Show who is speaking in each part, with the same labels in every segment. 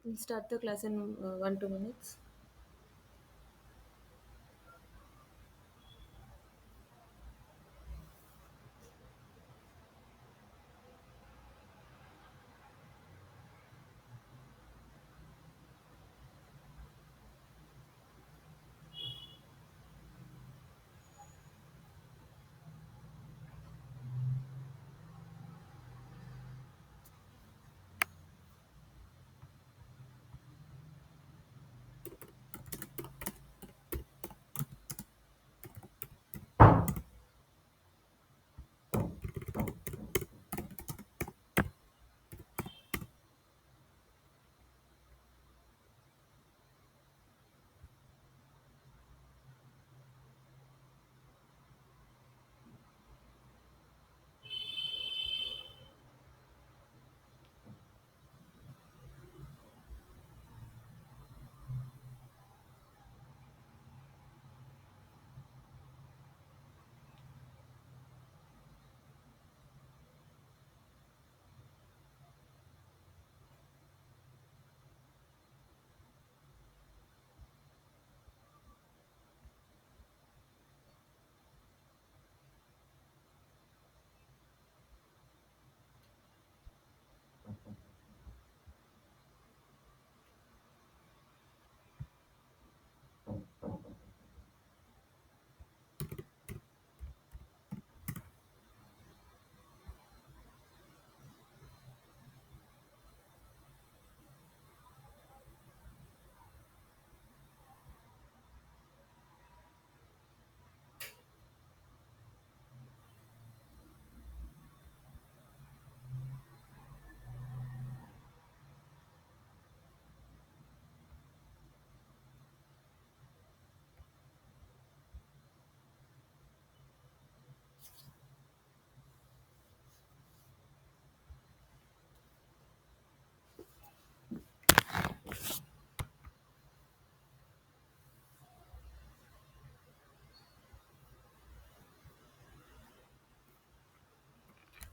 Speaker 1: We'll start the class in 1 2 minutes.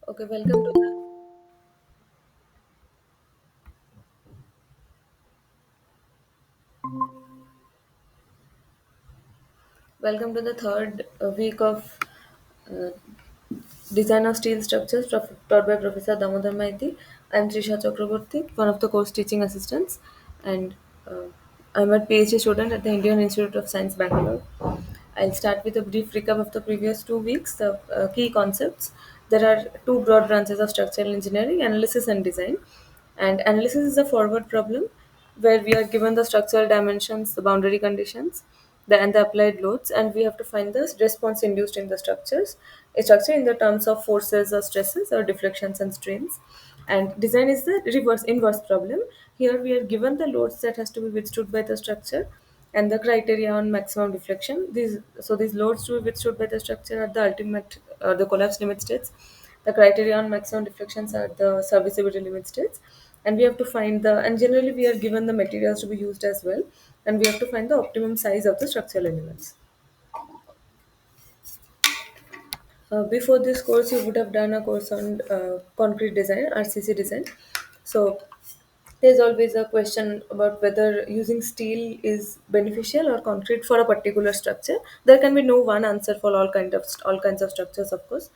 Speaker 1: Okay, welcome to the third week of uh, Design of Steel Structures taught by Professor Damodar Maiti. I'm Trisha Chakraborty, one of the course teaching assistants, and uh, I'm a PhD student at the Indian Institute of Science, Bangalore. I'll start with a brief recap of the previous 2 weeks. The key concepts. There are two broad branches of structural engineering: analysis and design. And analysis is a forward problem where we are given the structural dimensions, the boundary conditions, and the applied loads, and we have to find the response induced in the structures, a structure in the terms of forces or stresses or deflections and strains. And design is the reverse inverse problem. Here we are given the loads that has to be withstood by the structure and the criteria on maximum deflection. These loads to be withstood by the structure are the ultimate the collapse limit states. The criteria on maximum deflections are the serviceability limit states, and we have to find the and generally we are given the materials to be used as well, and we have to find the optimum size of the structural elements. Before this course, you would have done a course on concrete design, RCC design. So there's always a question about whether using steel is beneficial or concrete for a particular structure. There can be no one answer for all kinds of structures, of course.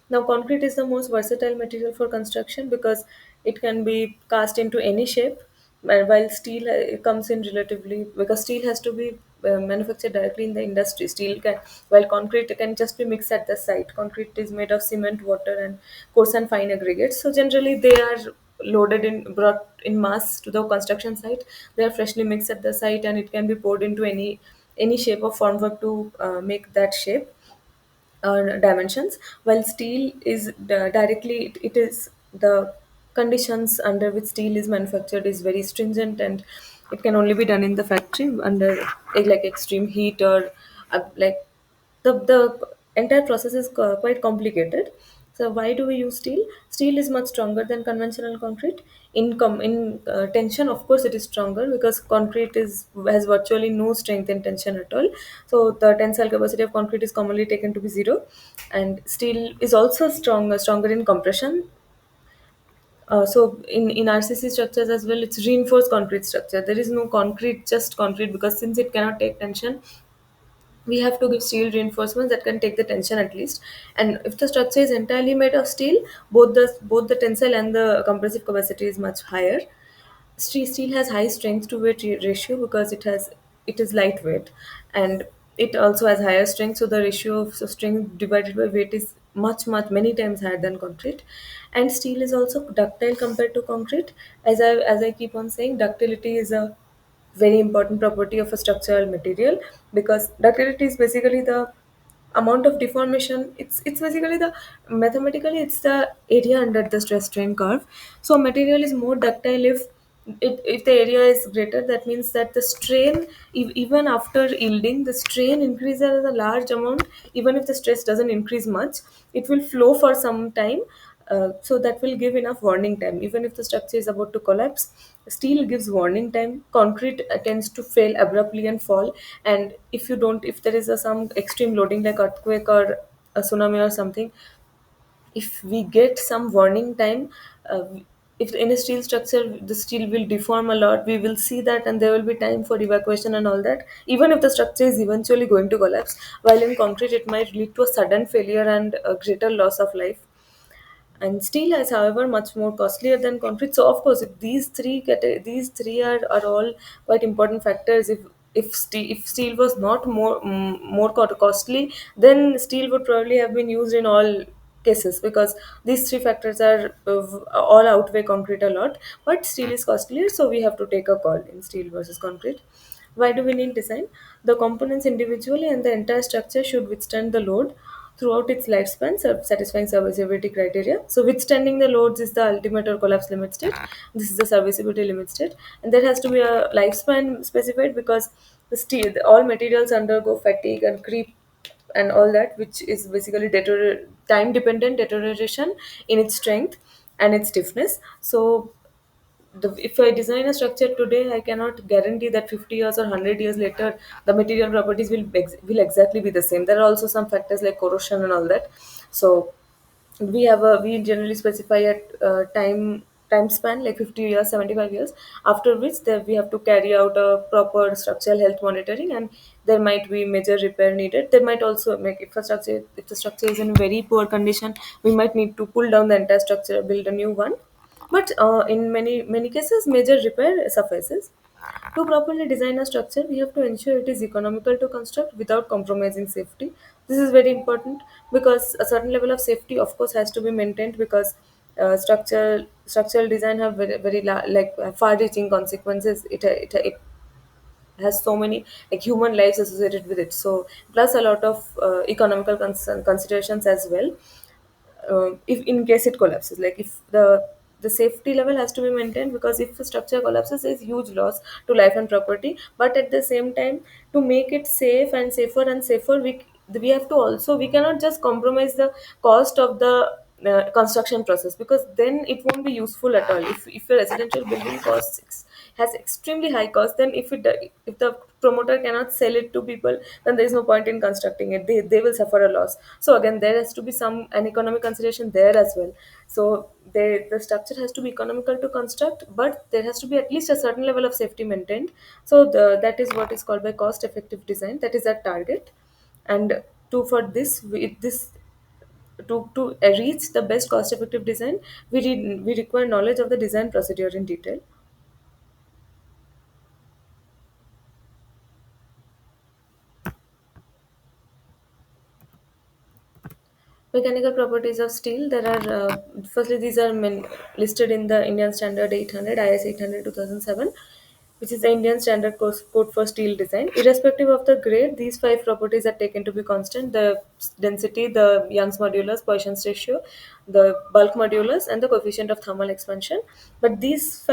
Speaker 1: Now, concrete is the most versatile material for construction because it can be cast into any shape, while steel comes in relatively because steel has to be manufactured directly in the industry. Steel can while concrete can just be mixed at the site. Concrete is made of cement, water, and coarse and fine aggregates. So generally, they are brought in mass to the construction site. They are freshly mixed at the site, and it can be poured into any shape or formwork to make that shape dimensions, while steel is directly it is the conditions under which steel is manufactured is very stringent, and it can only be done in the factory under like extreme heat or like the entire process is quite complicated. So why do we use steel? Steel is much stronger than conventional concrete. In tension, of course, it is stronger because concrete is has virtually no strength in tension at all. So the tensile capacity of concrete is commonly taken to be zero, and steel is also stronger in compression. So in RCC structures as well, it's reinforced concrete structure. There is no concrete, just concrete, because since it cannot take tension, we have to give steel reinforcements that can take the tension at least. And if the structure is entirely made of steel, both the tensile and the compressive capacity is much higher. Steel has high strength to weight ratio because it is lightweight, and it also has higher strength, so the ratio of strength divided by weight is much many times higher than concrete. And steel is also ductile compared to concrete. As I keep on saying, ductility is a very important property of a structural material, because ductility is basically the amount of deformation. It's basically the mathematically it's the area under the stress strain curve. So material is more ductile if the area is greater. That means that the strain, even after yielding, the strain increases a large amount. Even if the stress doesn't increase much, it will flow for some time. So that will give enough warning time. Even if the structure is about to collapse, steel gives warning time. Concrete tends to fail abruptly and fall. And if there is some extreme loading like earthquake or a tsunami or something, if we get some warning time, uh, if in a steel structure the steel will deform a lot, we will see that, and there will be time for evacuation and all that, even if the structure is eventually going to collapse. While in concrete, it might lead to a sudden failure and a greater loss of life. And steel is, however, much more costlier than concrete. So of course, if these three are all quite important factors. If steel was not more costly, then steel would probably have been used in all cases, because these three factors are all outweigh concrete a lot. But steel is costlier, so we have to take a call in steel versus concrete. Why do we need design? The components individually and the entire structure should withstand the load throughout its lifespan, satisfying serviceability criteria. So, withstanding the loads is the ultimate or collapse limit state. This is the serviceability limit state, and there has to be a lifespan specified, because all materials undergo fatigue and creep and all that, which is basically time dependent deterioration in its strength and its stiffness. So if I design a structure today, I cannot guarantee that 50 years or 100 years later, the material properties will exactly be the same. There are also some factors like corrosion and all that. So we generally specify a time span like 50 years, 75 years, after which we have to carry out a proper structural health monitoring, and there might be major repair needed. There might also make if the structure is in very poor condition, we might need to pull down the entire structure, build a new one. But in many cases, major repair suffices. To properly design a structure, we have to ensure it is economical to construct without compromising safety. This is very important, because a certain level of safety, of course, has to be maintained, because structural design have far-reaching consequences. It has so many like human lives associated with it. So plus a lot of economical considerations as well. If in case it collapses, like if the safety level has to be maintained, because if the structure collapses, there's huge loss to life and property. But at the same time, to make it safe and safer, we have to also, we cannot just compromise the cost of the construction process, because then it won't be useful at all. If a residential building has extremely high cost, then if the promoter cannot sell it to people, then there is no point in constructing it. They will suffer a loss. So again, there has to be some an economic consideration there as well. So the structure has to be economical to construct, but there has to be at least a certain level of safety maintained. So that is what is called by cost effective design. That is our target. And to for this we, this to reach the best cost effective design, we require knowledge of the design procedure in detail. Mechanical properties of steel. There are firstly these are listed in the Indian Standard 800 IS 800 2007, which is the Indian Standard code for steel design. Irrespective of the grade, these five properties are taken to be constant: the density, the Young's modulus, Poisson's ratio, the bulk modulus, and the coefficient of thermal expansion. But these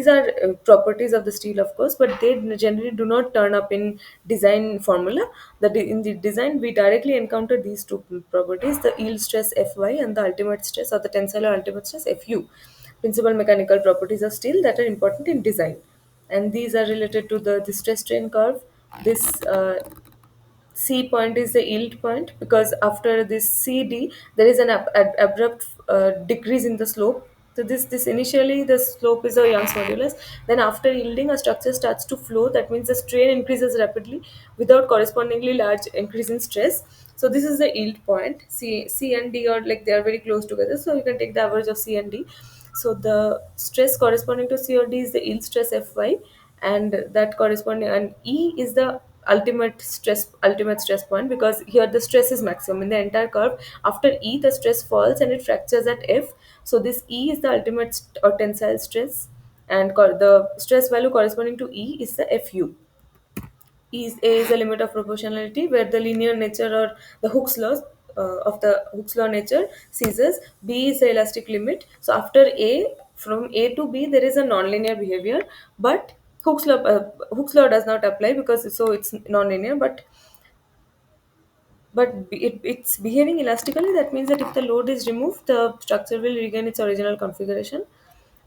Speaker 1: are properties of the steel, of course, but they generally do not turn up in design formula. In the design, we directly encounter these two properties: the yield stress Fy and the ultimate stress, or the tensile or ultimate stress Fu. Principal mechanical properties of steel that are important in design, and these are related to the stress strain curve. This C point is the yield point, because after this CD there is an abrupt decrease in the slope. So this initially the slope is a Young's modulus. Then after yielding, a structure starts to flow. That means the strain increases rapidly without correspondingly large increase in stress. So this is the yield point. C and D are like they are very close together. So you can take the average of C and D. So the stress corresponding to C or D is the yield stress Fy, and that corresponding, and E is the ultimate stress point, because here the stress is maximum in the entire curve. After E, the stress falls and it fractures at F. So this E is the ultimate or tensile stress, and the stress value corresponding to E is the Fu. A is the limit of proportionality, where the linear nature or the Hooke's law of the Hooke's law nature ceases. B is the elastic limit. So after A, from A to B, there is a nonlinear behavior, but Hooke's law does not apply, because so it's nonlinear. It's behaving elastically. That means that if the load is removed, the structure will regain its original configuration.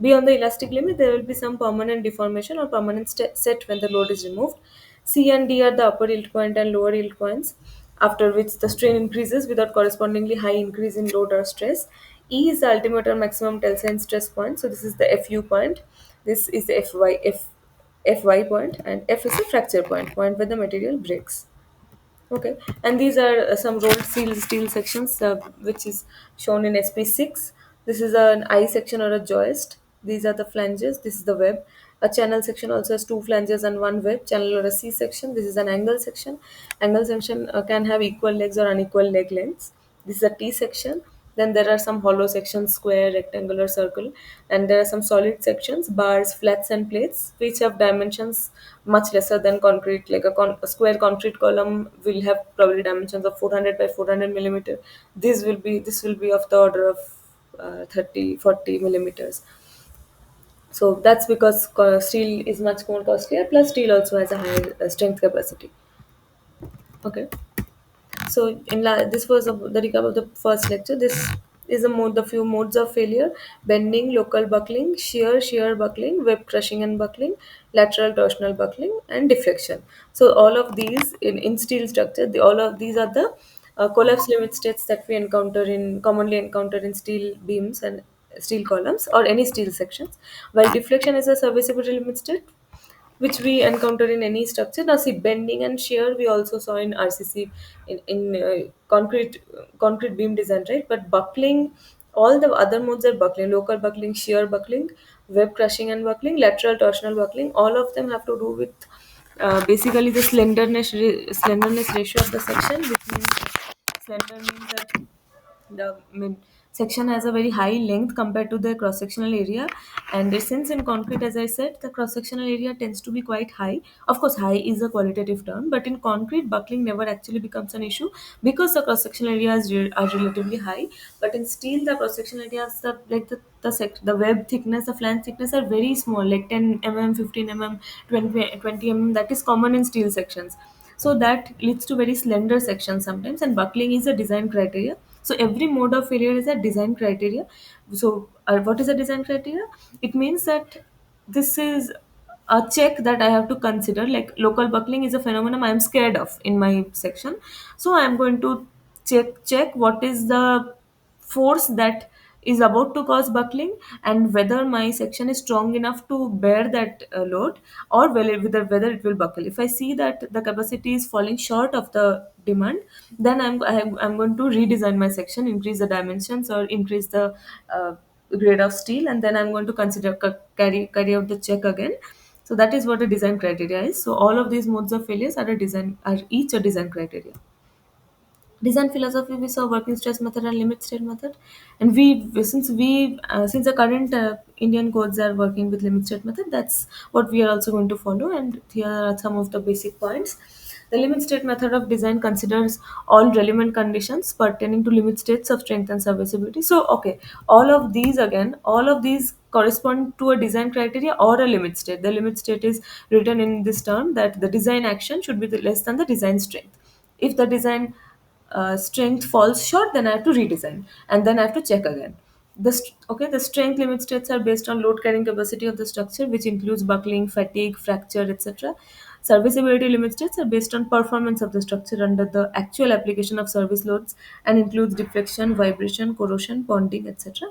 Speaker 1: Beyond the elastic limit, there will be some permanent deformation or permanent set when the load is removed. C and D are the upper yield point and lower yield points, after which the strain increases without correspondingly high increase in load or stress. E is the ultimate or maximum tensile stress point. So this is the Fu point. This is the Fy point, and F is the fracture point where the material breaks. Okay, and these are some rolled steel sections, which is shown in SP6. This is an I section or a joist. These are the flanges. This is the web. A channel section also has two flanges and one web. Channel or a C section. This is an angle section. Angle section can have equal legs or unequal leg lengths. This is a T section. Then there are some hollow sections, square, rectangular, circle, and there are some solid sections, bars, flats, and plates, which have dimensions much lesser than concrete. Like a square concrete column will have probably dimensions of 400 by 400 millimeter. This will be of the order of 30 40 millimeters. So that's because steel is much more costlier. Plus, steel also has a higher strength capacity. Okay. So this was the recap of the first lecture. This is the few modes of failure: bending, local buckling, shear buckling, web crushing and buckling, lateral torsional buckling, and deflection. So all of these in steel structure, all of these are the collapse limit states that we commonly encounter in steel beams and steel columns or any steel sections. While deflection is a serviceability limit state, which we encounter in any structure. Now, see, bending and shear we also saw in RCC, in concrete beam design, right? But buckling, all the other modes are buckling: local buckling, shear buckling, web crushing and buckling, lateral torsional buckling. All of them have to do with basically the slenderness ratio of the section, which means slender means that the section has a very high length compared to the cross sectional area. And since in concrete, as I said, the cross sectional area tends to be quite high. Of course, high is a qualitative term, but in concrete, buckling never actually becomes an issue because the cross sectional areas are relatively high. But in steel, the cross sectional areas, the web thickness, the flange thickness are very small, like 10 mm, 15 mm, 20 mm. That is common in steel sections. So that leads to very slender sections sometimes, and buckling is a design criteria. So every mode of failure is a design criteria. So what is a design criteria? It means that this is a check that I have to consider. Like local buckling is a phenomenon I am scared of in my section, so I am going to check what is the force that is about to cause buckling, and whether my section is strong enough to bear that load, or whether it will buckle. If I see that the capacity is falling short of the demand, then I'm going to redesign my section, increase the dimensions or increase the grade of steel, and then I'm going to consider carry out the check again. So that is what a design criteria is. So all of these modes of failures are each a design criteria. Design philosophy, we saw working stress method and limit state method. And since the current Indian codes are working with limit state method, that's what we are also going to follow. And here are some of the basic points. The limit state method of design considers all relevant conditions pertaining to limit states of strength and serviceability. So, okay, all of these correspond to a design criteria or a limit state. The limit state is written in this term that the design action should be less than the design strength. If the design strength falls short, then I have to redesign, and then I have to check again. The strength limit states are based on load carrying capacity of the structure, which includes buckling, fatigue, fracture, etc. Serviceability limit states are based on performance of the structure under the actual application of service loads and includes deflection, vibration, corrosion, bonding, etc.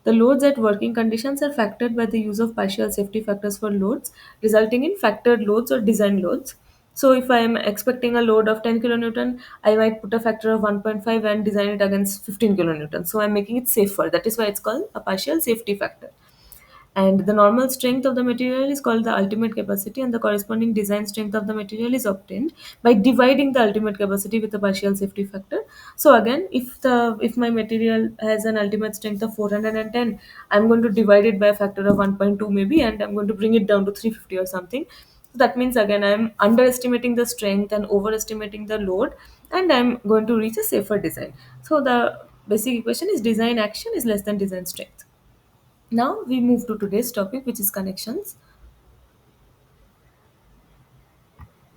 Speaker 1: The loads at working conditions are factored by the use of partial safety factors for loads, resulting in factored loads or design loads. So if I am expecting a load of 10 kilonewton, I might put a factor of 1.5 and design it against 15 kilonewton. So I'm making it safer. That is why it's called a partial safety factor. And the normal strength of the material is called the ultimate capacity, and the corresponding design strength of the material is obtained by dividing the ultimate capacity with the partial safety factor. So again, if my material has an ultimate strength of 410, I'm going to divide it by a factor of 1.2 maybe, and I'm going to bring it down to 350 or something. So that means again I'm underestimating the strength and overestimating the load, and I'm going to reach a safer design. So the basic equation is design action is less than design strength. Now we move to today's topic, which is connections.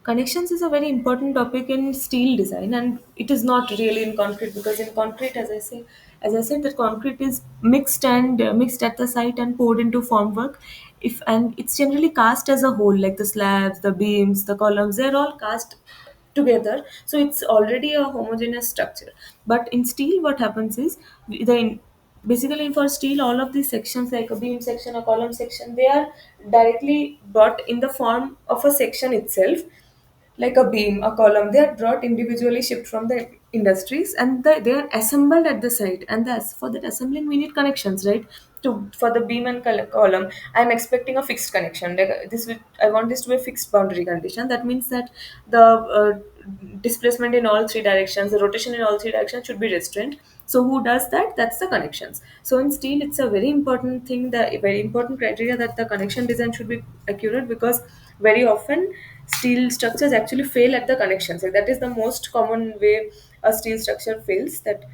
Speaker 1: Connections is a very important topic in steel design, and it is not really in concrete, because in concrete, as I said, that concrete is mixed and mixed at the site and poured into formwork. If and it's generally cast as a whole, like the slabs, the beams, the columns, they're all cast together, so it's already a homogeneous structure. But in steel, what happens is basically for steel, all of these sections, like a beam section, a column section, they are directly brought in the form of a section itself, like a beam, a column. They are brought individually, shipped from the industries, and they are assembled at the site. And for that assembling, we need connections, right? For the beam and column, I'm expecting a fixed connection. Like I want this to be a fixed boundary condition. That means that the displacement in all three directions, the rotation in all three directions should be restrained. So who does that? That's the connections. So in steel, it's a very important thing, the very important criteria, that the connection design should be accurate, because very often steel structures actually fail at the connections. Like that is the most common way a steel structure fails, that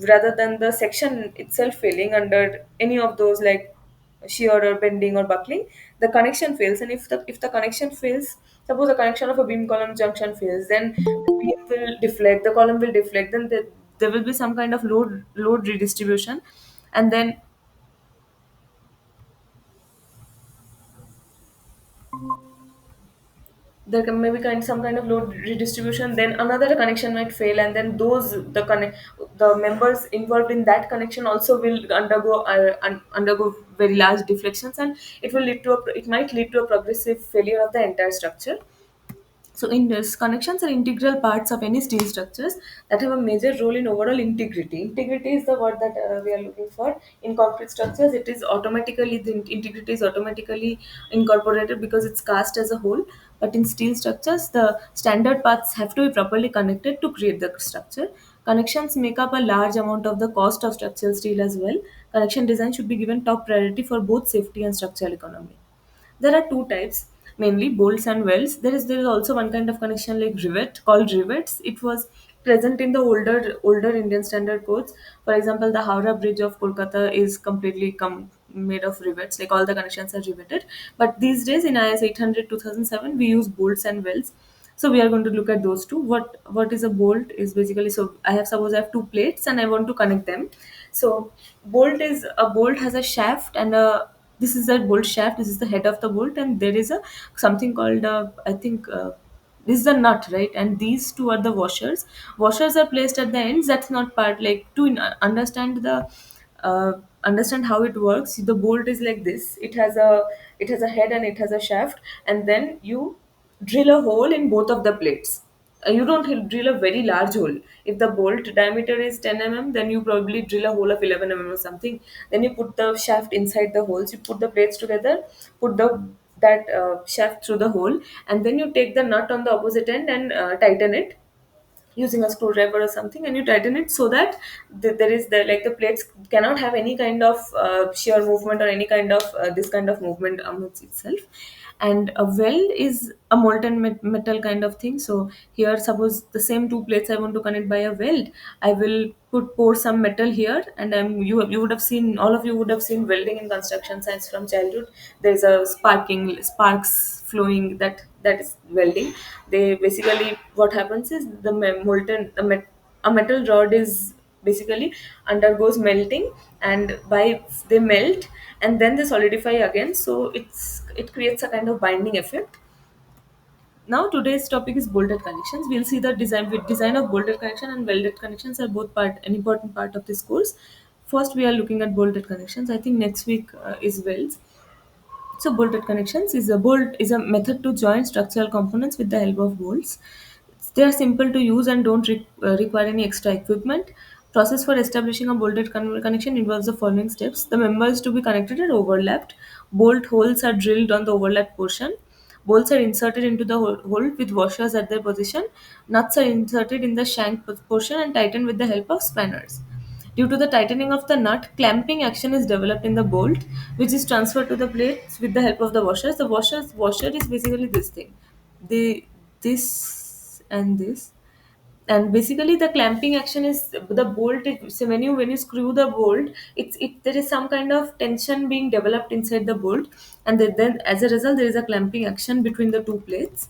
Speaker 1: rather than the section itself failing under any of those, like shear or bending or buckling, the connection fails. And if the connection fails, suppose the connection of a beam column junction fails, then the beam will deflect, the column will deflect, then there will be some kind of load redistribution, and then there can maybe some kind of load redistribution, then another connection might fail, and then the members involved in that connection also will undergo very large deflections, and it might lead to a progressive failure of the entire structure. So, in this, connections are integral parts of any steel structures that have a major role in overall integrity. Integrity is the word that we are looking for. In concrete structures, it is automatically the integrity is automatically incorporated because it's cast as a whole. But in steel structures, the standard parts have to be properly connected to create the structure. Connections make up a large amount of the cost of structural steel as well. Connection design should be given top priority for both safety and structural economy. There are two types, mainly bolts and welds. There is also one kind of connection like rivet, called rivets. It was present in the older Indian standard codes. For example, the Howrah Bridge of Kolkata is completely made of rivets. Like all the connections are riveted. But these days in IS 800 2007, we use bolts and welds. So we are going to look at those two. What is a bolt is basically, so suppose I have two plates and I want to connect them. So bolt has a shaft and a this is the bolt shaft, this is the head of the bolt, and there is a something called I think this is the nut, right? And these two are the washers are placed at the ends. That's not part, like to understand the uh, understand how it works. The bolt is like this. It has a head and it has a shaft, and then you drill a hole in both of the plates. You don't drill a very large hole. If the bolt diameter is 10 mm, then you probably drill a hole of 11 mm or something. Then you put the shaft inside the holes. You put the plates together, put the that shaft through the hole, and then you take the nut on the opposite end and tighten it using a screwdriver or something, and you tighten it so that there is the plates cannot have any kind of shear movement or any kind of this kind of movement amongst itself. And a weld is a molten metal kind of thing. So here, suppose the same two plates I want to connect by a weld, I will pour some metal here, and you would have seen, all of you would have seen welding in construction science from childhood. There's a sparks flowing, that is welding. They basically, what happens is the a metal rod is basically undergoes melting, and by they melt and then they solidify again, so it creates a kind of binding effect. Now today's topic is bolted connections. We'll see the design of bolted connection and welded connections are both an important part of this course. first we are looking at bolted connections. I think next week is welds. So bolted connections is a bolt is a method to join structural components with the help of bolts. They are simple to use and don't require any extra equipment. Process for establishing a bolted connection involves the following steps. The members to be connected are overlapped. Bolt holes are drilled on the overlapped portion. Bolts are inserted into the hole with washers at their position. Nuts are inserted in the shank portion and tightened with the help of spanners. Due to the tightening of the nut, clamping action is developed in the bolt, which is transferred to the plates with the help of the washers. The washer is basically this thing, the this and this, and basically the clamping action is the bolt. So when you screw the bolt, there is some kind of tension being developed inside the bolt, and then as a result there is a clamping action between the two plates.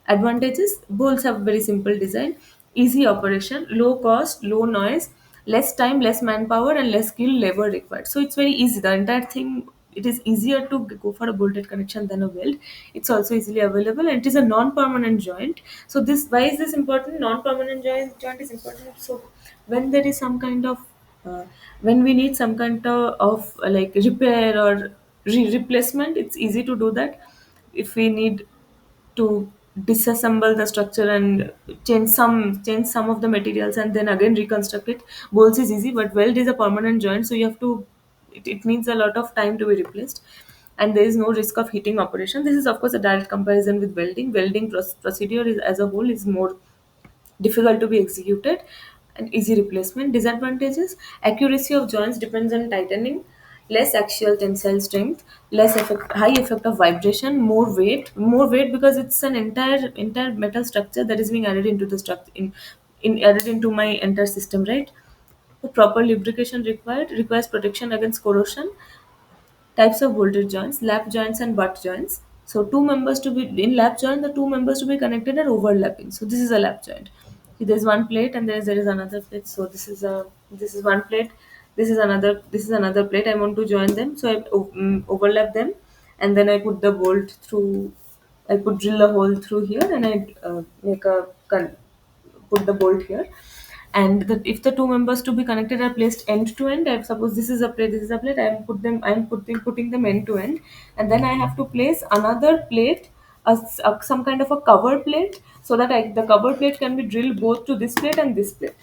Speaker 1: Advantages: bolts have very simple design, easy operation, low cost, low noise, less time, less manpower, and less skilled labor required. So it's very easy. The entire thing, it is easier to go for a bolted connection than a weld. It's also easily available, and it is a non-permanent joint. So this, why is this important? Non-permanent joint is important. So when there is some kind of when we need some kind of like repair or replacement, it's easy to do that. If we need to disassemble the structure and change some of the materials and then again reconstruct it, bolts is easy, but weld is a permanent joint, so you have to it needs a lot of time to be replaced, and there is no risk of heating operation. This is of course a direct comparison with welding procedure is, as a whole, is more difficult to be executed and easy replacement. Disadvantages: accuracy of joints depends on tightening, less axial tensile strength, high effect of vibration, more weight because it's an entire metal structure that is being added into the structure in added into my entire system, right? Proper lubrication requires protection against corrosion. Types of bolted joints: lap joints and butt joints. So two members to be in lap joint, the two members to be connected are overlapping. So this is a lap joint. There's one plate and there is another plate. So this is one plate. This is another plate. I want to join them. So overlap them, and then I put the bolt through. I put drill a hole through here, and I put the bolt here. And if the two members to be connected are placed end to end, I suppose this is a plate, I'm putting them end to end, and then I have to place another plate, some kind of a cover plate, so that the cover plate can be drilled both to this plate and this plate.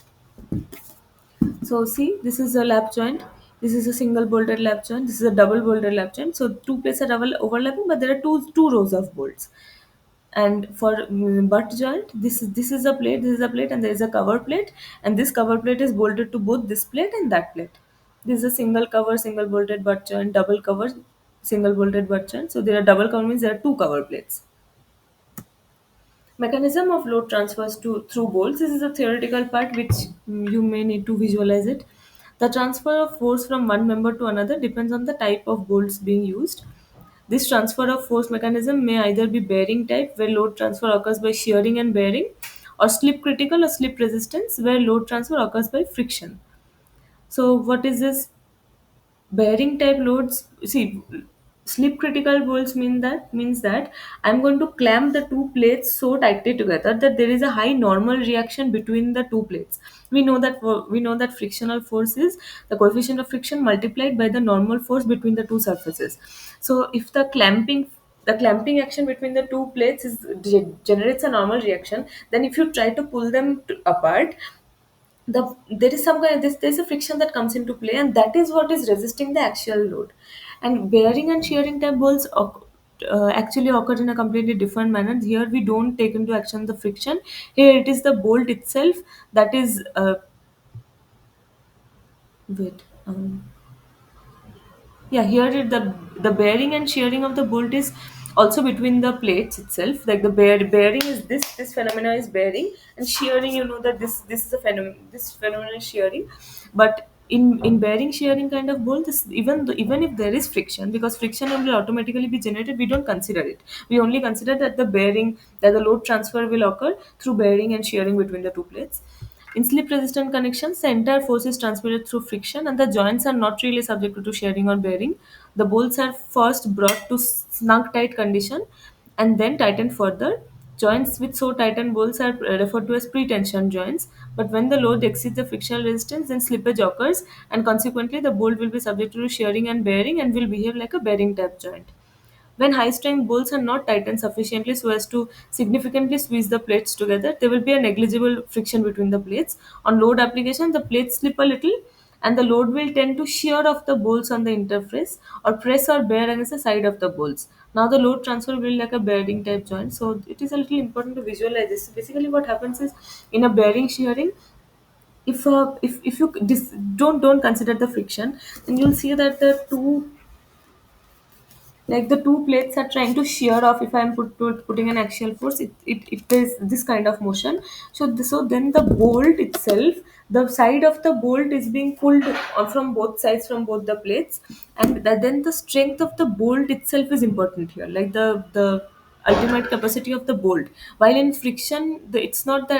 Speaker 1: So see, this is a lap joint. This is a single bolted lap joint. This is a double bolted lap joint. So two plates are overlapping, but there are two rows of bolts. And for butt joint, this is a plate, and there is a cover plate, and this cover plate is bolted to both this plate and that plate. This is a single cover, single bolted butt joint, double cover, single bolted butt joint. So there are double cover means there are two cover plates. Mechanism of load transfers to through bolts. This is a theoretical part which you may need to visualize it. The transfer of force from one member to another depends on the type of bolts being used. This transfer of force mechanism may either be bearing type, where load transfer occurs by shearing and bearing, or slip critical or slip resistance, where load transfer occurs by friction. So what is this? Bearing type loads, see, slip critical bolts means that I'm going to clamp the two plates so tightly together that there is a high normal reaction between the two plates. We know that frictional force is the coefficient of friction multiplied by the normal force between the two surfaces. So if the clamping action between the two plates generates a normal reaction, then if you try to pull them apart, there is some kind of there's a friction that comes into play, and that is what is resisting the axial load. And bearing and shearing type bolts actually occur in a completely different manner. Here we don't take into action the friction. Here it is the bolt itself that is wait yeah, here the bearing and shearing of the bolt is also between the plates itself. Like the bearing is this phenomena is bearing, and shearing, that this is a phenomenon is shearing. But in bearing shearing kind of bolt, even if there is friction, because friction will automatically be generated, we don't consider it. We only consider that the load transfer will occur through bearing and shearing between the two plates. In slip resistant connections, the entire force is transmitted through friction, and the joints are not really subject to shearing or bearing. The bolts are first brought to snug tight condition and then tightened further. Joints with so tightened bolts are referred to as pre-tension joints. But when the load exceeds the frictional resistance, then slippage occurs, and consequently the bolt will be subject to shearing and bearing and will behave like a bearing type joint. When high strength bolts are not tightened sufficiently so as to significantly squeeze the plates together, there will be a negligible friction between the plates. On load application, the plates slip a little and the load will tend to shear off the bolts on the interface or press or bear against the side of the bolts. Now the load transfer will be like a bearing type joint. So it is a little important to visualize this. Basically what happens is in a bearing shearing, if you don't consider the friction, then you'll see that the two, like the two plates are trying to shear off. If I'm putting an axial force, it is this kind of motion. So then the bolt itself, the side of the bolt is being pulled on from both sides, from both the plates, and then the strength of the bolt itself is important here, like the ultimate capacity of the bolt. While in friction, it's not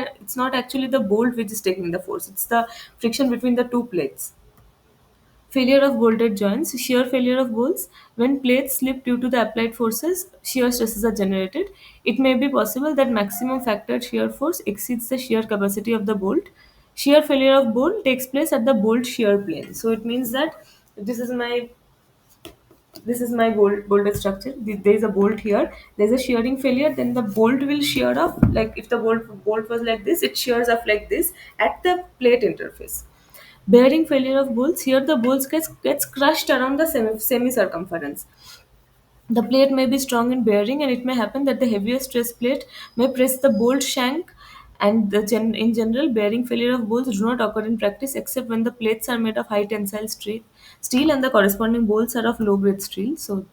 Speaker 1: actually the bolt which is taking the force, it's the friction between the two plates. Failure of bolted joints, shear failure of bolts. When plates slip due to the applied forces, shear stresses are generated. It may be possible that maximum factored shear force exceeds the shear capacity of the bolt. Shear failure of bolt takes place at the bolt shear plane. So it means that this is my this is my bolted structure. There is a bolt here. There is a shearing failure. Then the bolt will shear off. Like if the bolt was like this, it shears off like this at the plate interface. Bearing failure of bolts. Here the bolts gets crushed around the semi circumference. The plate may be strong in bearing, and it may happen that the heaviest stress plate may press the bolt shank. And in general, bearing failure of bolts do not occur in practice except when the plates are made of high tensile steel and the corresponding bolts are of low grade steel. So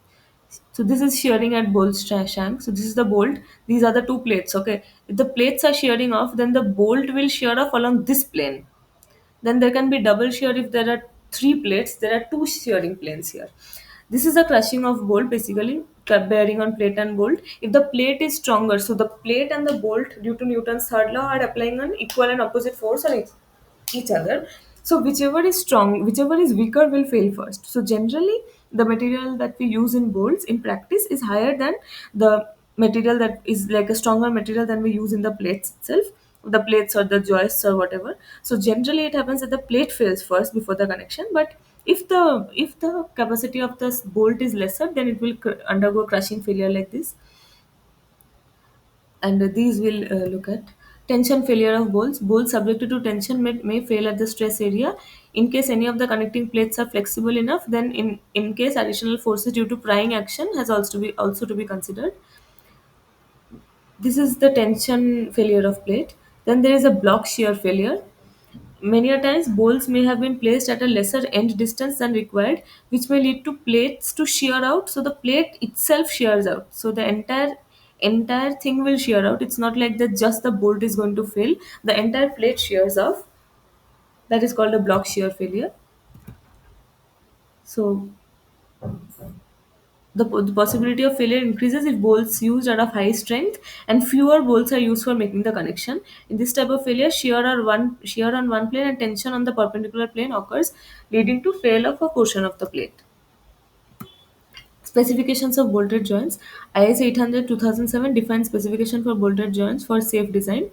Speaker 1: this is shearing at bolt shank. So this is the bolt. These are the two plates. Okay, if the plates are shearing off, then the bolt will shear off along this plane. Then there can be double shear if there are three plates. There are two shearing planes here. This is a crushing of bolt, basically bearing on plate and bolt. If the plate is stronger, so the plate and the bolt, due to Newton's third law, are applying an equal and opposite force on each other. So whichever is strong, whichever is weaker will fail first. So generally, the material that we use in bolts in practice is higher than the material that is like a stronger material than we use in the plates itself, the plates or the joists or whatever. So generally, it happens that the plate fails first before the connection. But if the capacity of the bolt is lesser, then it will undergo crushing failure like this. And these will look at tension failure of bolts. Bolts subjected to tension may fail at the stress area. In case any of the connecting plates are flexible enough, then in case additional forces due to prying action has also to be considered. This is the tension failure of plate. Then there is a block shear failure. Many a times, bolts may have been placed at a lesser end distance than required, which may lead to plates to shear out. So the plate itself shears out. So the entire thing will shear out. It's not like that just the bolt is going to fail. The entire plate shears off. That is called a block shear failure. So the possibility of failure increases if bolts used are of high strength and fewer bolts are used for making the connection. In this type of failure, shear on one plane and tension on the perpendicular plane occurs, leading to fail of a portion of the plate. Specifications of bolted joints. IS 800 2007 defines specification for bolted joints for safe design.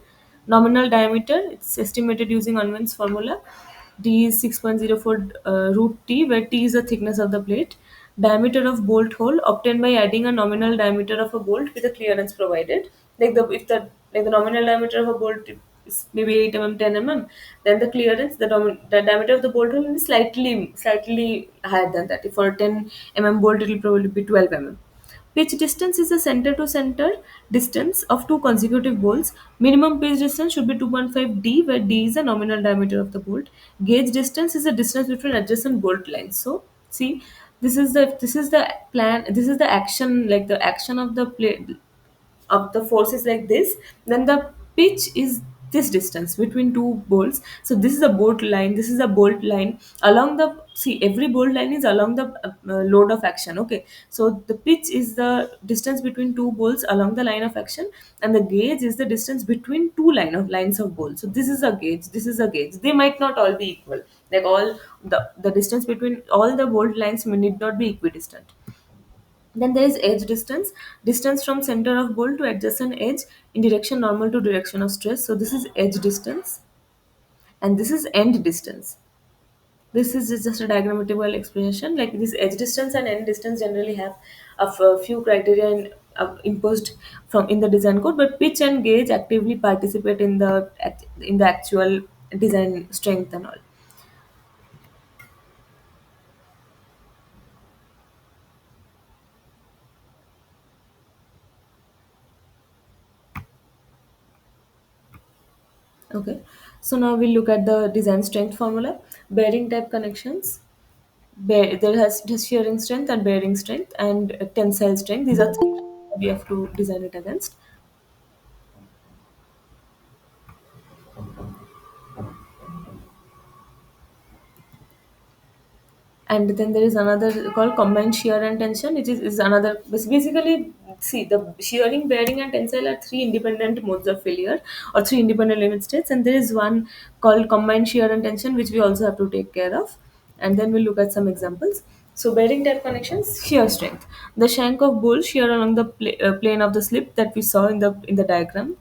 Speaker 1: Nominal diameter, it's estimated using Unwin's formula. D is 6.04 root T, where T is the thickness of the plate. Diameter of bolt hole obtained by adding a nominal diameter of a bolt with the clearance provided. Like the nominal diameter of a bolt is maybe 8 mm, 10 mm, then the clearance, the diameter of the bolt hole will be slightly higher than that. If for a 10 mm bolt, it will probably be 12 mm. Pitch distance is the center to center distance of two consecutive bolts. Minimum pitch distance should be 2.5 d, where d is the nominal diameter of the bolt. Gauge distance is the distance between adjacent bolt lines. So see, this is the plan. This is the action, like the action of the plate of the force is like this. Then the pitch is this distance between two bolts. So this is a bolt line, this is a bolt line along the, see, every bolt line is along the load of action. Okay, so the pitch is the distance between two bolts along the line of action, and the gauge is the distance between two lines of bolts. So this is a gauge, this is a gauge. They might not all be equal, like all the distance between all the bolt lines may need not be equidistant. Then there is edge distance, distance from center of bolt to adjacent edge in direction normal to direction of stress. So this is edge distance. and this is end distance. This is just a diagrammatical explanation. Like this edge distance and end distance generally have a few criteria imposed from in the design code, but pitch and gauge actively participate in the actual design strength and all. Okay, so now we'll look at the design strength formula. Bearing type connections. There has shearing strength and bearing strength and tensile strength. These are three we have to design it against. And then there is another called combined shear and tension, which is another basically. See, the shearing, bearing, and tensile are three independent modes of failure or three independent limit states, and there is one called combined shear and tension, which we also have to take care of. And then we'll look at some examples. So bearing type connections, shear strength. The shank of bolt shear along the plane of the slip that we saw in the diagram.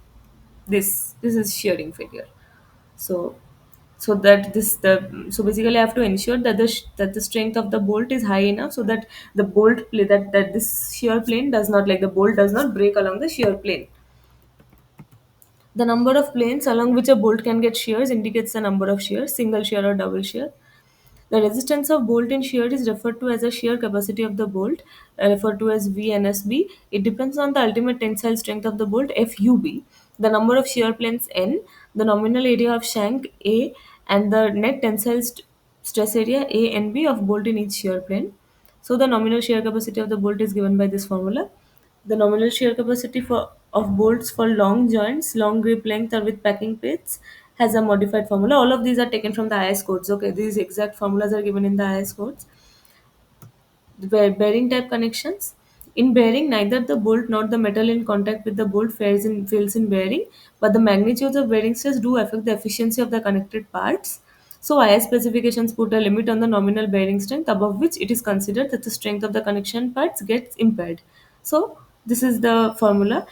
Speaker 1: This is shearing failure. So so basically I have to ensure that that the strength of the bolt is high enough so that the that this shear plane does not, like, the bolt does not break along the shear plane. The number of planes along which a bolt can get shears indicates the number of shears, single shear or double shear. The resistance of bolt in shear is referred to as a shear capacity of the bolt, referred to as VNSB. It depends on the ultimate tensile strength of the bolt, FUB, the number of shear planes N, the nominal area of shank A, and the net tensile stress area ANB of bolt in each shear plane. So the nominal shear capacity of the bolt is given by this formula. The nominal shear capacity of bolts for long joints, long grip length, or with packing plates has a modified formula. All of these are taken from the IS codes. Okay, these exact formulas are given in the IS codes. The bearing type connections. In bearing, neither the bolt nor the metal in contact with the bolt fails in bearing, but the magnitudes of bearing stress do affect the efficiency of the connected parts. So IS specifications put a limit on the nominal bearing strength, above which it is considered that the strength of the connection parts gets impaired. So this is the formula.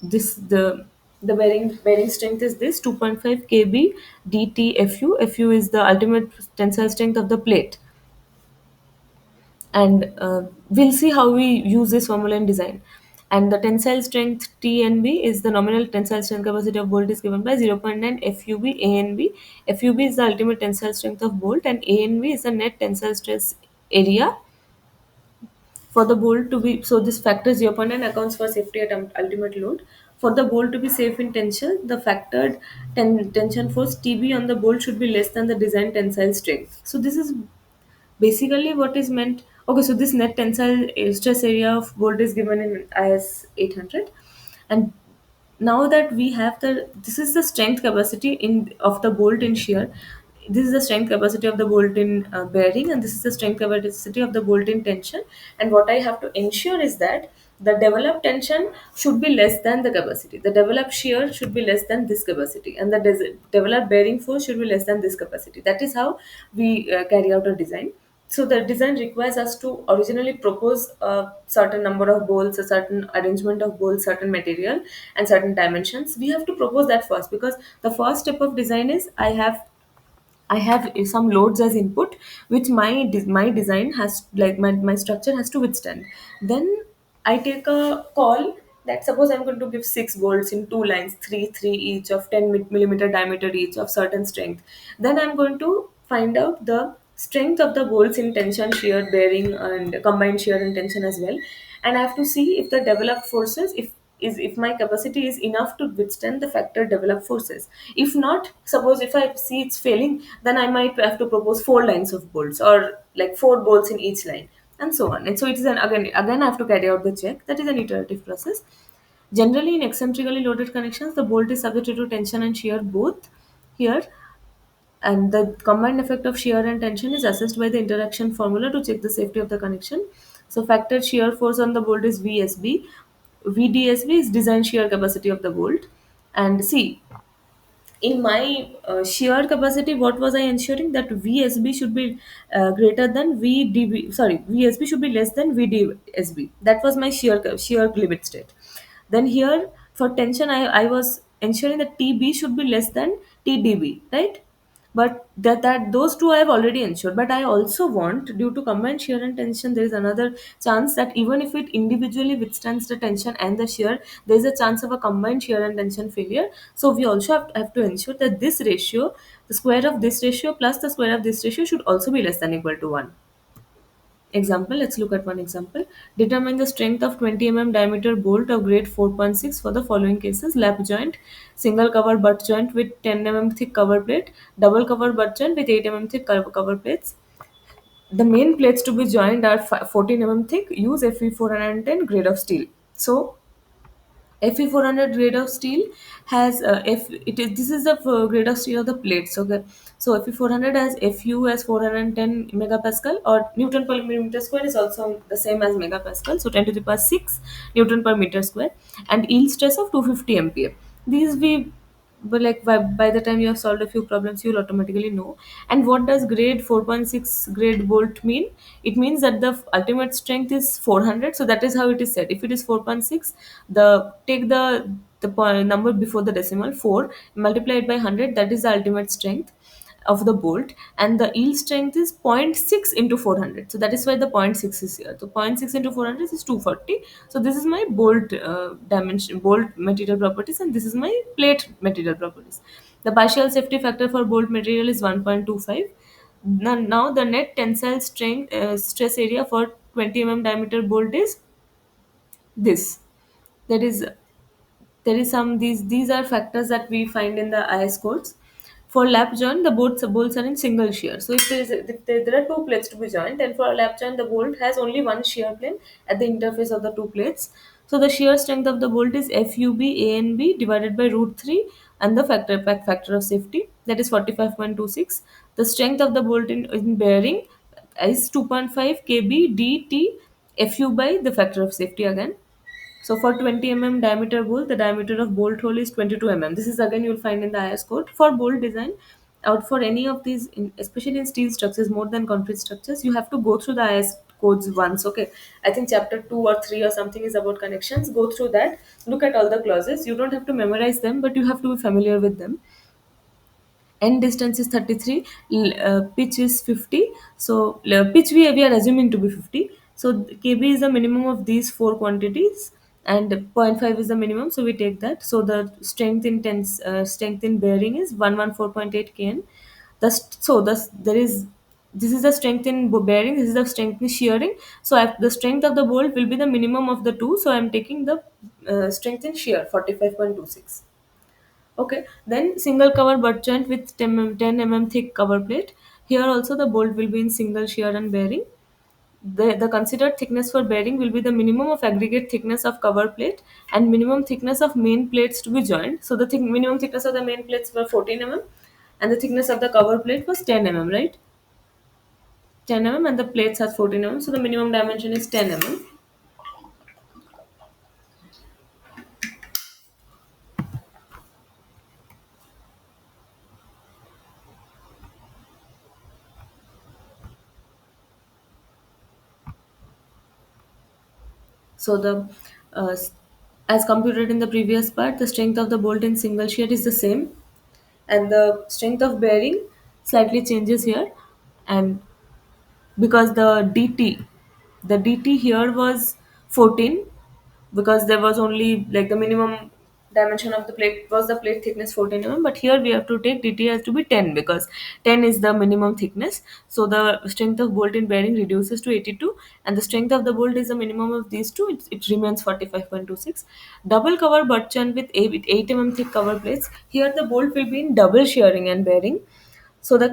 Speaker 1: This the bearing strength is this 2.5 kb DTFU. FU is the ultimate tensile strength of the plate, and we'll see how we use this formula in design. And the tensile strength TNB is the nominal tensile strength capacity of bolt is given by 0.9 FUB ANB. FUB is the ultimate tensile strength of bolt, and ANB is the net tensile stress area for the bolt to be. So this factor 0.9 accounts for safety at ultimate load. For the bolt to be safe in tension, the factored tension force TB on the bolt should be less than the design tensile strength. So this is basically what is meant. Okay, so this net tensile stress area of bolt is given in IS 800, and now that we have this is the strength capacity in of the bolt in shear, this is the strength capacity of the bolt in bearing, and this is the strength capacity of the bolt in tension. And what I have to ensure is that the developed tension should be less than the capacity, the developed shear should be less than this capacity, and the developed bearing force should be less than this capacity. That is how we carry out a design. So the design requires us to originally propose a certain number of bolts, a certain arrangement of bolts, certain material, and certain dimensions. We have to propose that first, because the first step of design is I have some loads as input, which my design has, like, my structure has to withstand. Then I take a call that suppose I'm going to give six bolts in two lines, three each of 10 millimeter diameter each of certain strength. Then I'm going to find out the strength of the bolts in tension, shear, bearing, and combined shear and tension as well. And I have to see if the developed forces, if my capacity is enough to withstand the factor developed forces. If not, suppose if I see it's failing, then I might have to propose four lines of bolts, or like four bolts in each line, and so on. And so it is again I have to carry out the check. That is an iterative process. Generally, in eccentrically loaded connections, the bolt is subjected to tension and shear both here, and the combined effect of shear and tension is assessed by the interaction formula to check the safety of the connection. So factored shear force on the bolt is VSB. VDSB is design shear capacity of the bolt. And see, in my shear capacity, what was I ensuring? That VSB should be greater than VDB. Sorry, VSB should be less than VDSB. That was my shear limit state. Then here for tension, I was ensuring that TB should be less than TDB, right? But that those two I have already ensured. But I also want, due to combined shear and tension, there is another chance that even if it individually withstands the tension and the shear, there is a chance of a combined shear and tension failure. So we also have to ensure that this ratio, the square of this ratio plus the square of this ratio, should also be less than equal to 1. Example, let's look at one example. Determine the strength of 20 mm diameter bolt of grade 4.6 for the following cases: lap joint, single cover butt joint with 10 mm thick cover plate, double cover butt joint with 8 mm thick cover plates. The main plates to be joined are 14 mm thick. Use Fe410 grade of steel. So Fe400 grade of steel has F. It is this is the grade of steel of the plates. Okay, so Fe400 has Fu as 410 megapascal, or Newton per millimeter square is also the same as megapascal. So 10 to the power 6 Newton per meter square, and yield stress of 250 MPa. These we, but like by the time you have solved a few problems, you'll automatically know. And what does grade 4.6 grade bolt mean? It means that the ultimate strength is 400. So that is how it is said. If it is 4.6, the take the number before the decimal 4, multiply it by 100, that is the ultimate strength of the bolt, and the yield strength is zero point 0.6 into 400. So that is why the zero point 0.6 is here. So zero point 0.6 into 400 is 240. So this is my bolt dimension, bolt material properties, and this is my plate material properties. The partial safety factor for bolt material is 1.25. Now the net tensile strength stress area for 20 diameter bolt is this. That is, there is some, these are factors that we find in the IS codes. For lap joint, the bolts are in single shear. So if there are two plates to be joined, then for a lap joint, the bolt has only one shear plane at the interface of the two plates. So the shear strength of the bolt is FUB ANB divided by root 3, and the factor of safety, that is 45.26. The strength of the bolt in bearing is 2.5 kb dt FU by the factor of safety again. So for 20 diameter bolt, the diameter of bolt hole is 22 This is again you'll find in the IS code. For bolt design, out for any of these, especially in steel structures more than concrete structures, you have to go through the IS codes once. Okay, I think chapter 2 or 3 or something is about connections. Go through that, look at all the clauses. You don't have to memorize them, but you have to be familiar with them. End distance is 33, pitch is 50. So pitch we are assuming to be 50. So kb is the minimum of these four quantities, and zero point 0.5 is the minimum, so we take that. So the strength in bearing is 114.8 kN. There is, this is the strength in bearing, this is the strength in shearing. So the strength of the bolt will be the minimum of the two, so I'm taking the strength in shear 45.26. Okay, then single cover butt joint with 10 mm thick cover plate. Here also the bolt will be in single shear and bearing. The considered thickness for bearing will be the minimum of aggregate thickness of cover plate and minimum thickness of main plates to be joined. So the minimum thickness of the main plates were 14 and the thickness of the cover plate was 10 right? 10 and the plates has 14 so the minimum dimension is 10 So the as computed in the previous part, the strength of the bolt in single shear is the same, and the strength of bearing slightly changes here. And because the dt here was 14, because there was only like the minimum dimension of the plate was the plate thickness 14 but here we have to take dt has to be 10 because 10 is the minimum thickness. So the strength of bolt in bearing reduces to 82, and the strength of the bolt is the minimum of these two, it remains 45.26. Double cover butt joint with 8 thick cover plates. Here the bolt will be in double shearing and bearing. So the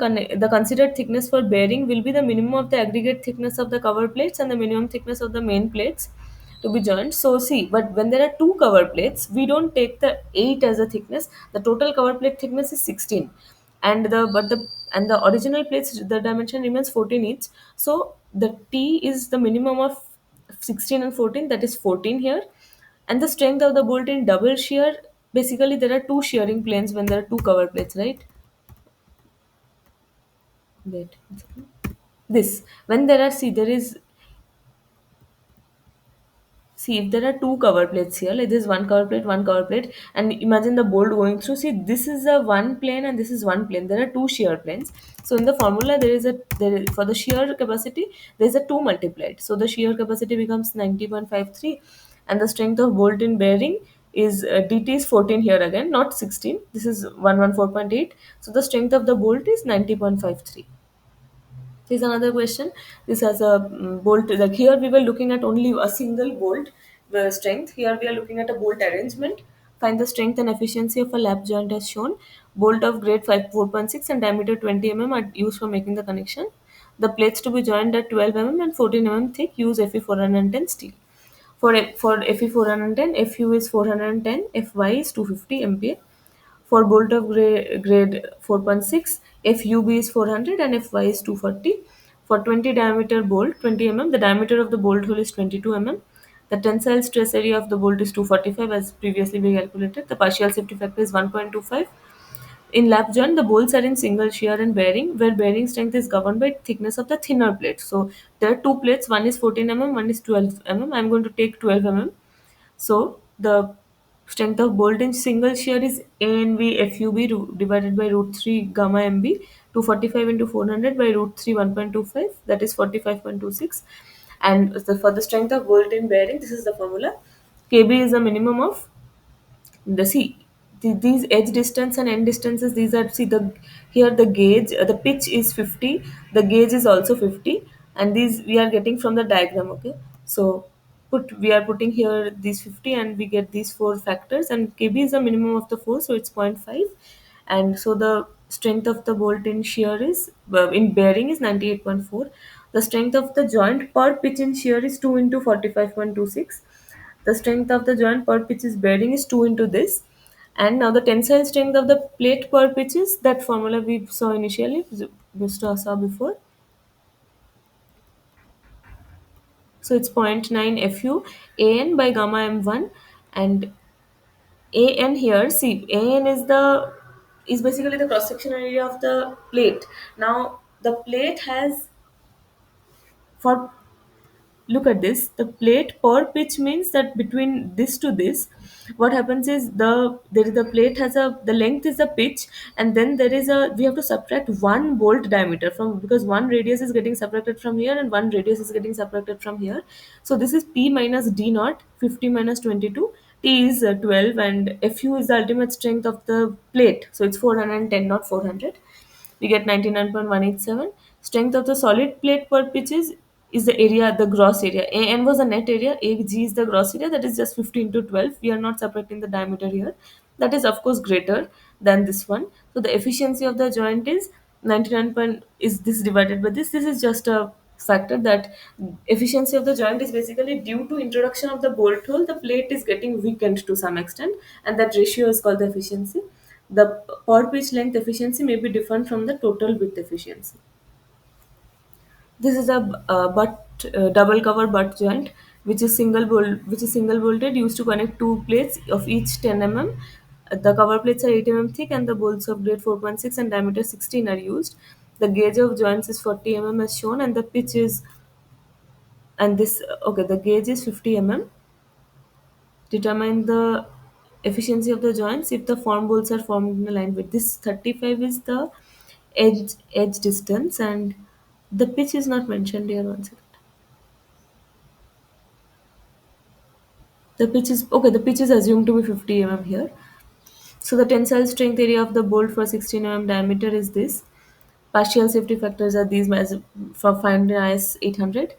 Speaker 1: considered thickness for bearing will be the minimum of the aggregate thickness of the cover plates and the minimum thickness of the main plates to be joined. So see, but when there are two cover plates, we don't take the 8 as a thickness. The total cover plate thickness is 16, and the original plates, the dimension remains 14 each. So the T is the minimum of 16 and 14, that is 14 here. And the strength of the bolt in double shear, basically there are two shearing planes when there are two cover plates, right? Wait. This, when there are, see, there is See, if there are two cover plates here, like this one cover plate, and imagine the bolt going through. See, this is a one plane and this is one plane. There are two shear planes. So in the formula, for the shear capacity, there is a two multiplied. So the shear capacity becomes 90.53, and the strength of bolt in bearing is dt is 14 here again, not 16. This is 114.8. So the strength of the bolt is 90.53. Here's another question. This has a bolt. Like here, we were looking at only a single bolt strength. Here, we are looking at a bolt arrangement. Find the strength and efficiency of a lap joint as shown. Bolt of grade 4.6 and diameter 20 mm are used for making the connection. The plates to be joined at 12 mm and 14 mm thick use Fe 410 steel. For Fe 410, Fu is 410, Fy is 250 MPa. For bolt of grade 4.6, FUB is 400 and Fy is 240. For 20 diameter bolt, 20 mm, the diameter of the bolt hole is 22 mm. The tensile stress area of the bolt is 245 as previously we calculated. The partial safety factor is 1.25. In lap joint, the bolts are in single shear and bearing, where bearing strength is governed by thickness of the thinner plate. So there are two plates, one is 14 mm, one is 12 mm. I'm going to take 12 mm. So the strength of bolt in single shear is ANV FUB divided by root 3 gamma MB, 245 into 400 by root 3 1.25, that is 45.26. And for the strength of bolt in bearing, this is the formula. KB is the minimum of the see these edge distance and end distances. These are, see, the here the gauge, the pitch is 50, the gauge is also 50, and these we are getting from the diagram. Okay, so we are putting here these 50 and we get these four factors, and kb is the minimum of the four, so it's 0.5. And so the strength of the bolt in shear is in bearing is 98.4. The strength of the joint per pitch in shear is 2 into 45.26. The strength of the joint per pitch is bearing is 2 into this. And now the tensile strength of the plate per pitch is that formula we saw initially, we saw before. So it's zero point 0.9 Fu An by gamma m1. And An here, see, An is basically the cross sectional area of the plate. Now the plate has, for, look at this, the plate per pitch means that between this to this, what happens is the plate has a, the length is the pitch, and then there is a, we have to subtract one bolt diameter from, because one radius is getting subtracted from here and one radius is getting subtracted from here. So this is P minus D naught, 50 minus 22. T is 12, and Fu is the ultimate strength of the plate, so it's 410, not 400. We get 99.187. Strength of the solid plate per pitch is the area, the gross area. AN was the net area, AG is the gross area, that is just 15 to 12. We are not subtracting the diameter here. That is, of course, greater than this one. So the efficiency of the joint is 99 point, is this divided by this. This is just a factor that efficiency of the joint is basically due to introduction of the bolt hole, the plate is getting weakened to some extent, and that ratio is called the efficiency. The per pitch length efficiency may be different from the total width efficiency. This is a double cover butt joint, which is single bolted, used to connect two plates of each 10 mm. The cover plates are 80 mm thick, and the bolts of grade 4.6 and diameter 16 are used. The gauge of joints is 40 mm as shown, and the pitch is, and this okay, the gauge is 50 mm. Determine the efficiency of the joints if the form bolts are formed in a line with this. 35 is the edge distance, and the pitch is not mentioned here. One second. The pitch is okay. The pitch is assumed to be 50 mm here. So the tensile strength area of the bolt for 16 mm diameter is this. Partial safety factors are these as for finding IS 800.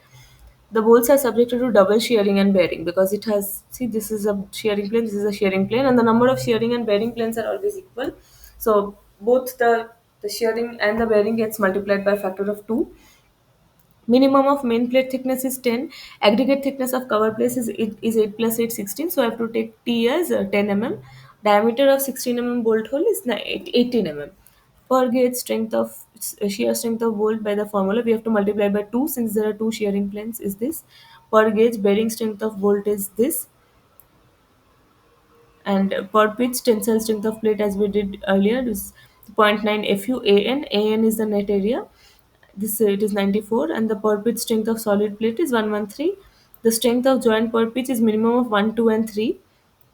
Speaker 1: The bolts are subjected to double shearing and bearing, because it has, see, this is a shearing plane, this is a shearing plane, and the number of shearing and bearing planes are always equal. So both the shearing and the bearing gets multiplied by a factor of 2. Minimum of main plate thickness is 10. Aggregate thickness of cover plate is 8 plus 8 16. So I have to take T as 10 mm. Diameter of 16 mm bolt hole is 18 mm. Per gauge strength of shear strength of bolt by the formula, we have to multiply by 2 since there are two shearing planes is this. Per gauge bearing strength of bolt is this. And per pitch tensile strength of plate, as we did earlier, is zero point 0.9 Fu An. An is the net area. This it is 94, and the per pitch strength of solid plate is 113. The strength of joint per pitch is minimum of 1, 2, and 3.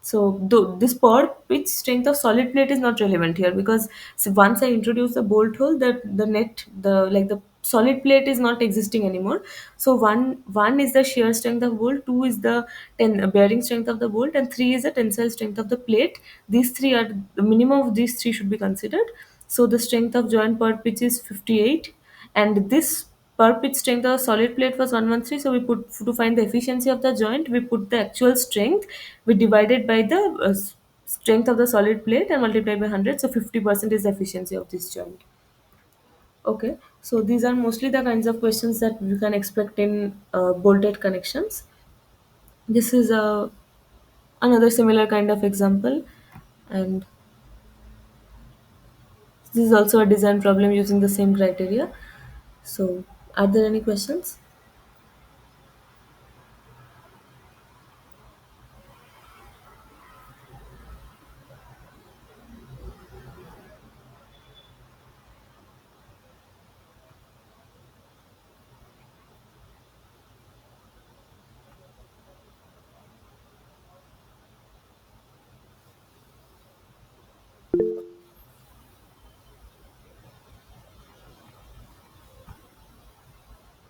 Speaker 1: So this per pitch strength of solid plate is not relevant here, because once I introduce the bolt hole, the net, the solid plate is not existing anymore. So one is the shear strength of bolt, two is the bearing strength of the bolt, and three is the tensile strength of the plate. These three are the minimum of these three should be considered. So the strength of joint per pitch is 58, and this per pitch strength of solid plate was 113. So we put, to find the efficiency of the joint, we put the actual strength, we divided by the strength of the solid plate and multiplied by 100. So 50% is the efficiency of this joint. Okay, so these are mostly the kinds of questions that you can expect in bolted connections. This is another similar kind of example, and this is also a design problem using the same criteria. So, are there any questions?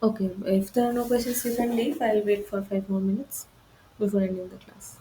Speaker 1: Okay, if there are no questions, you can leave. I'll wait for 5 more minutes before ending the class.